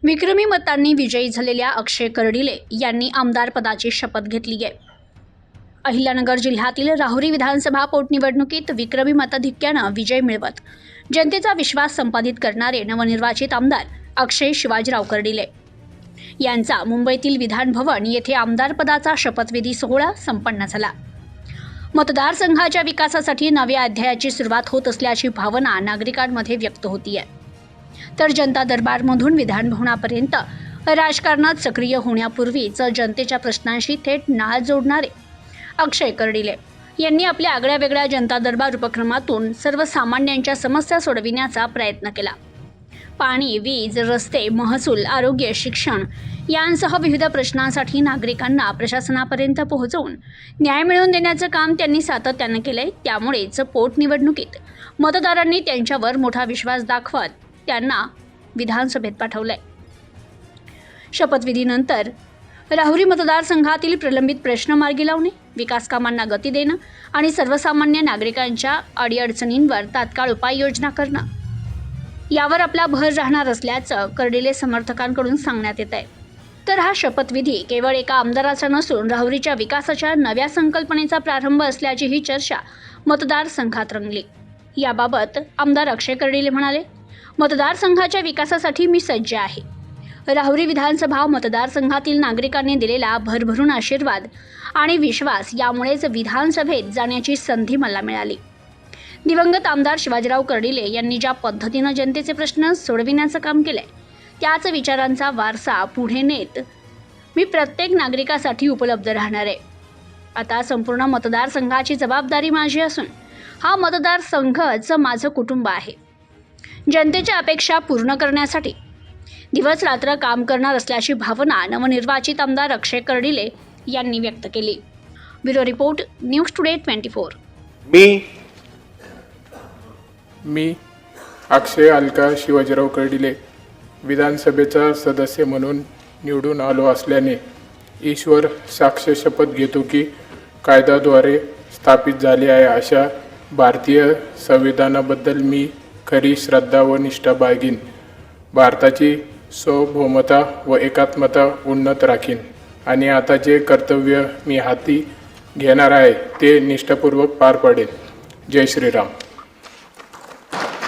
विक्रमी मतांनी विजयी झालेल्या अक्षय कर्डिले यांनी आमदार पदाची शपथ घेतली आहे। अहिल्यानगर जिल्ह्यातील राहुरी विधानसभा पोटनिवडणुकीत विक्रमी मताधिक्यानं विजय मिळवत जनतेचा विश्वास संपादित करणारे नवनिर्वाचित आमदार अक्षय शिवाजीराव कर्डिले यांचा मुंबईतील विधान भवन येथे आमदार पदाचा शपथविधी सोहळा संपन्न झाला। मतदारसंघाच्या विकासासाठी नव्या अध्यायाची सुरुवात होत असल्याची भावना नागरिकांमध्ये व्यक्त होतीये। तर जनता दरबारमधून विधान भवनापर्यंत राजकारणात सक्रिय होण्यापूर्वीच जनतेच्या प्रश्नांशी थेट नाळ जोडणारे अक्षय कर्डिले यांनी आपल्या आगळ्यावेगळ्या जनता दरबार उपक्रमातून सर्वसामान्यांच्या समस्या सोडविण्याचा प्रयत्न केला। पाणी, वीज, रस्ते, महसूल, आरोग्य, शिक्षण यांसह विविध प्रश्नांसाठी नागरिकांना प्रशासनापर्यंत पोहोचवून न्याय मिळवून देण्याचं काम त्यांनी सातत्यानं केलंय। त्यामुळेच पोटनिवडणुकीत मतदारांनी त्यांच्यावर मोठा विश्वास दाखवत त्यांना विधानसभेत पाठवलंय। शपथविधीनंतर राहुरी मतदारसंघातील प्रलंबित प्रश्न मार्गी लावणे, विकास कामांना गती देणं आणि सर्वसामान्य नागरिकांच्या अडीअडचणींवर तात्काळ उपाययोजना करणं यावर आपला भर राहणार असल्याचं कर्डिले समर्थकांकडून सांगण्यात येत आहे। तर हा शपथविधी केवळ एका आमदाराचा नसून राहुरीच्या विकासाच्या नव्या संकल्पनेचा प्रारंभ असल्याची ही चर्चा मतदारसंघात रंगली। याबाबत आमदार अक्षय कर्डिले म्हणाले, मतदारसंघाच्या विकासासाठी मी सज्ज आहे। राहुरी विधानसभा मतदारसंघातील नागरिकांनी दिलेला भरभरून आशीर्वाद आणि विश्वास यामुळेच विधानसभेत जाण्याची संधी मला मिळाली। दिवंगत आमदार शिवाजीराव कर्डिले यांनी ज्या पद्धतीनं जनतेचे प्रश्न सोडविण्याचं काम केलंय त्याच विचारांचा वारसा पुढे नेत मी प्रत्येक नागरिकासाठी उपलब्ध राहणार आहे। आता संपूर्ण मतदारसंघाची जबाबदारी माझी असून हा मतदारसंघच माझं कुटुंब आहे। जनतेच्या अपेक्षा पूर्ण करण्यासाठी दिवस रात्र काम करणार असल्याची भावना नवनिर्वाचित आमदार अक्षय कर्डिले यांनी व्यक्त केली। Bureau report, news today 24। मी अक्षय अलका शिवाजीराव कर्डिले विधानसभेचा सदस्य म्हणून निवडून आलो असल्याने ईश्वर साक्ष शपथ घेतो की कायद्याद्वारे स्थापित झाले आहे अशा भारतीय संविधानाबद्दल मी खरी श्रद्धा व निष्ठा बाळगीन। भारताची सार्वभौमता व एकात्मता उन्नत राखीन आणि आता जे कर्तव्य मी हाती घेणार आहे ते निष्ठापूर्वक पार पाडेन। जय श्रीराम।